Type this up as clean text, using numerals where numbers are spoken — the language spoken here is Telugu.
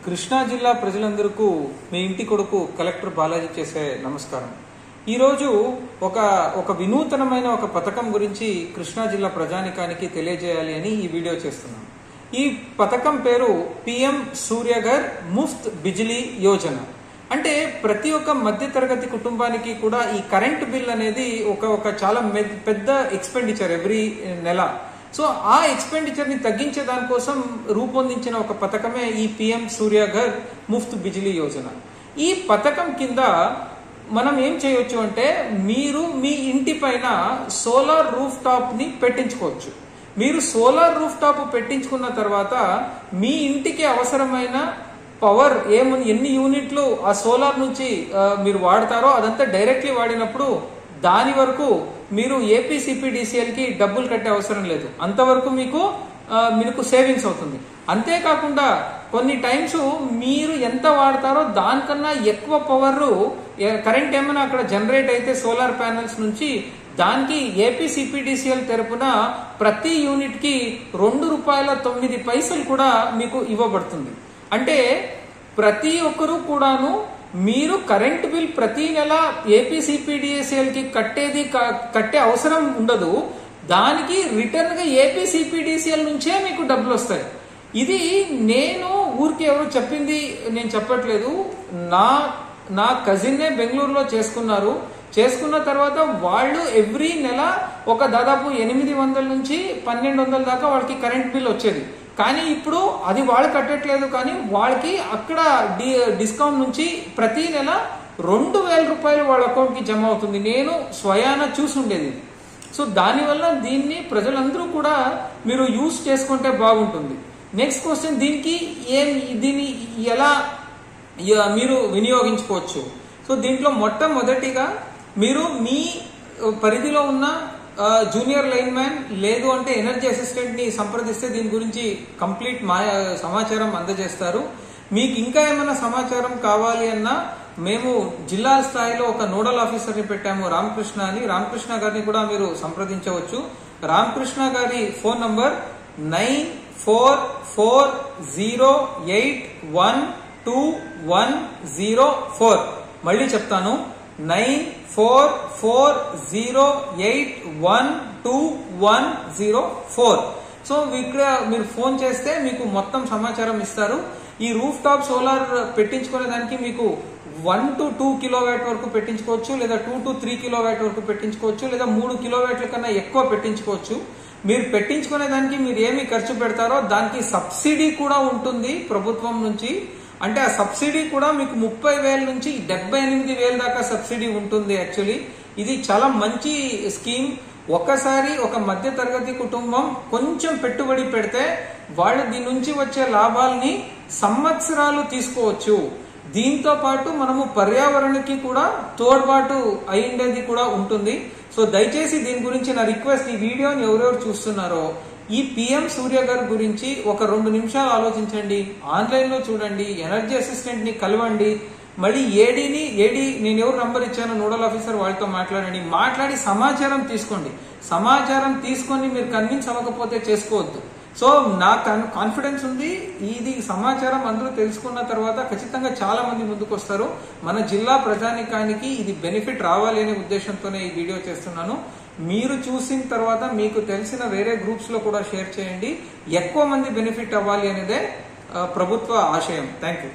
కృష్ణా జిల్లా ప్రజలందరికీ మీ ఇంటి కొడుకు కలెక్టర్ బాలాజీ చేసే నమస్కారం. ఈరోజు ఒక వినూతనమైన ఒక పథకం గురించి కృష్ణా జిల్లా ప్రజానికానికి తెలియజేయాలి అని ఈ వీడియో చేస్తున్నాను. ఈ పథకం పేరు PM సూర్యఘర్ ముఫ్త్ బిజిలీ యోజన. అంటే ప్రతి ఒక్క మధ్యతరగతి కుటుంబానికి కూడా ఈ కరెంట్ బిల్ అనేది ఒక చాలా పెద్ద ఎక్స్పెండిచర్ ఎవ్రీ నెల. సో ఆ ఎక్స్పెండిచర్ ని తగ్గించే దానికోసం రూపొందించిన ఒక పథకమే ఈ PM సూర్యఘర్ ముఫ్త్ బిజిలీ యోజన. ఈ పథకం కింద మనం ఏం చేయొచ్చు అంటే మీరు మీ ఇంటి పైన సోలార్ రూఫ్ టాప్ ని పెట్టించుకోవచ్చు. మీరు సోలార్ రూఫ్ టాప్ పెట్టించుకున్న తర్వాత మీ ఇంటికి అవసరమైన పవర్ ఎన్ని యూనిట్లు ఆ సోలార్ నుంచి మీరు వాడతారో అదంతా డైరెక్ట్లీ వాడినప్పుడు దాని వరకు మీరు APCPDCL కి డబ్బులు కట్టే అవసరం లేదు. అంతవరకు మీకు సేవింగ్స్ అవుతుంది. అంతేకాకుండా కొన్ని టైమ్స్ మీరు ఎంత వాడతారో దానికన్నా ఎక్కువ పవర్ కరెంట్ ఏమైనా అక్కడ జనరేట్ అయితే సోలార్ ప్యానెల్స్ నుంచి దానికి APCPDCL తరపున ప్రతి యూనిట్ కి ₹2.09 కూడా మీకు ఇవ్వబడుతుంది. అంటే ప్రతి ఒక్కరూ కూడాను మీరు కరెంట్ బిల్ ప్రతి నెల APCPDCL కి కట్టే అవసరం ఉండదు. దానికి రిటర్న్ గా APCPDCL నుంచే మీకు డబ్బులు వస్తాయి. ఇది నేను ఊరికి ఎవరు చెప్పింది నేను చెప్పట్లేదు. నా కజిన్నే బెంగళూరులో చేసుకున్న తర్వాత వాళ్ళు ఎవ్రీ నెల ఒక దాదాపు 800 నుంచి 1200 దాకా వాళ్ళకి కరెంట్ బిల్ వచ్చేది. కానీ ఇప్పుడు అది వాళ్ళు కట్టట్లేదు, కానీ వాళ్ళకి అక్కడ డిస్కౌంట్ నుంచి ప్రతి నెల ₹2000 వాళ్ళ అకౌంట్ కి జమ అవుతుంది. నేను స్వయాన చూసుండేది. సో దానివల్ల దీన్ని ప్రజలందరూ కూడా మీరు యూజ్ చేసుకుంటే బాగుంటుంది. నెక్స్ట్ క్వశ్చన్, దీన్ని ఎలా మీరు వినియోగించుకోవచ్చు? సో దీంట్లో మొట్టమొదటిగా మీరు మీ పరిధిలో ఉన్న జూనియర్ లైన్ మ్యాన్ లేదు అంటే ఎనర్జీ అసిస్టెంట్ ని సంప్రదిస్తే దీని గురించి కంప్లీట్ సమాచారం అందజేస్తారు. మీకు ఇంకా ఏమైనా సమాచారం కావాలి అన్నా మేము జిల్లా స్థాయిలో ఒక నోడల్ ఆఫీసర్ ని పెట్టాము, రామకృష్ణ అని. రామకృష్ణ గారిని కూడా మీరు సంప్రదించవచ్చు. రామకృష్ణ గారి ఫోన్ నంబర్ 9440812104. మళ్ళీ చెప్తాను, 9440812104. సో ఇక్కడ మీరు ఫోన్ చేస్తే మీకు మొత్తం సమాచారం ఇస్తారు. ఈ రూఫ్ టాప్ సోలార్ పెట్టించుకునే దానికి మీకు 1 to 2 కిలోవాట్ వరకు పెట్టించుకోవచ్చు, లేదా 2 to 3 కిలోవాట్ వరకు పెట్టించుకోవచ్చు, లేదా 3 కిలోవాట్ల కన్నా ఎక్కువ పెట్టించుకోవచ్చు. మీరు పెట్టించుకునే దానికి మీరు ఏమి ఖర్చు పెడతారో దానికి సబ్సిడీ కూడా ఉంటుంది ప్రభుత్వం నుంచి. అంటే ఆ సబ్సిడీ కూడా మీకు 30,000 నుంచి 78,000 దాకా సబ్సిడీ ఉంటుంది. యాక్చువల్లీ ఇది చాలా మంచి స్కీమ్. ఒక్కసారి ఒక మధ్య తరగతి కుటుంబం కొంచెం పెట్టుబడి పెడితే వాళ్ళు దీని నుంచి వచ్చే లాభాలని సంవత్సరాలు తీసుకోవచ్చు. దీంతో పాటు మనము పర్యావరణకి కూడా తోడ్పాటు అయ్యేది కూడా ఉంటుంది. సో దయచేసి దీని గురించి నా రిక్వెస్ట్, ఈ వీడియోని ఎవరెవరు చూస్తున్నారో ఈ PM సూర్యఘర్ గురించి ఒక 2 నిమిషాలు ఆలోచించండి. ఆన్లైన్ లో చూడండి, ఎనర్జీ అసిస్టెంట్ ని కలవండి, మళ్ళీ ఏడీ నేను ఎవరు నంబర్ ఇచ్చానో నోడల్ ఆఫీసర్ వాళ్ళతో మాట్లాడి సమాచారం తీసుకోండి. సమాచారం తీసుకొని మీరు కన్విన్స్ అవ్వకపోతే చేసుకోవద్దు. సో నాకు కాన్ఫిడెన్స్ ఉంది, ఇది సమాచారం అందరూ తెలుసుకున్న తర్వాత ఖచ్చితంగా చాలా మంది ముందుకు వస్తారు. మన జిల్లా ప్రజానికానికి ఇది బెనిఫిట్ రావాలి అనే ఉద్దేశంతోనే ఈ వీడియో చేస్తున్నాను. మీరు చూసిన తర్వాత మీకు తెలిసిన వేరే గ్రూప్స్ లో కూడా షేర్ చేయండి. ఎక్కువ మంది బెనిఫిట్ అవ్వాలి అనేదే ప్రభుత్వ ఆశయం. Thank you.